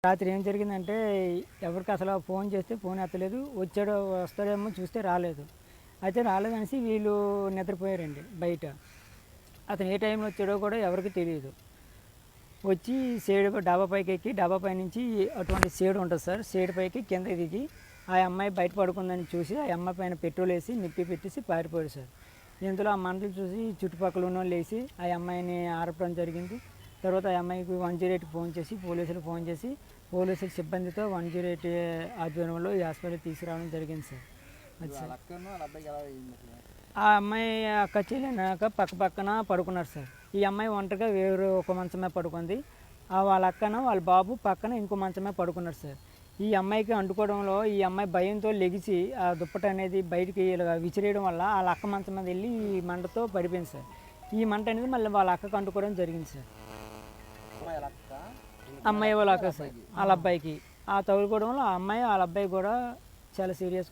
రాత్రి ఏం జరిగిందంటే ఎవరికి అసలు ఫోన్ చేస్తే ఫోన్ ఎత్తలేదు, వస్తాడేమో చూస్తే రాలేదు. అయితే రాలేదనేసి వీళ్ళు నిద్రపోయారండి బయట. అతను ఏ టైంలో వచ్చాడో కూడా ఎవరికి తెలియదు. వచ్చి డాబా పైకి ఎక్కి డాబా పై నుంచి అటువంటి షేడ్ ఉంటుంది సార్, షేడ్ పైకి కింద దిగి ఆ అమ్మాయి బయట పడుకుందని చూసి ఆ అమ్మాయి పైన పెట్రోల్ వేసి నిప్పి పెట్టేసి పారిపోయాడు సార్. ఇందులో ఆ మంటలు చూసి చుట్టుపక్కల ఉన్న వాళ్ళు లేచి ఆ అమ్మాయిని ఆరపడం జరిగింది. తర్వాత ఆ అమ్మాయికి 108కి ఫోన్ చేసి పోలీసులు ఫోన్ చేసి పోలీసుల సిబ్బందితో 108 ఆధ్వర్యంలో ఈ హాస్పిటల్కి తీసుకురావడం జరిగింది సార్. ఆ అమ్మాయి అక్క చెల్లినాక పక్క పక్కన పడుకున్నారు సార్. ఈ అమ్మాయి ఒంటరిగా వేరే ఒక మంచమే పడుకుంది. వాళ్ళ అక్కన వాళ్ళ బాబు పక్కన ఇంకో మంచమే పడుకున్నారు సార్. ఈ అమ్మాయికి అంటుకోవడంలో ఈ అమ్మాయి భయంతో లెగిసి ఆ దుప్పటి అనేది బయటికి ఇలా విసిరేయడం వల్ల వాళ్ళ అక్క మంచం మీద వెళ్ళి ఈ మంటతో పడిపోయింది సార్. ఈ మంట అనేది మళ్ళీ వాళ్ళ అక్కకు అంటుకోవడం జరిగింది సార్. అమ్మాయి వాళ్ళ అక్క సార్ వాళ్ళ అబ్బాయికి ఆ తగులుకోవడంలో ఆ అమ్మాయి వాళ్ళ అబ్బాయి కూడా చాలా సీరియస్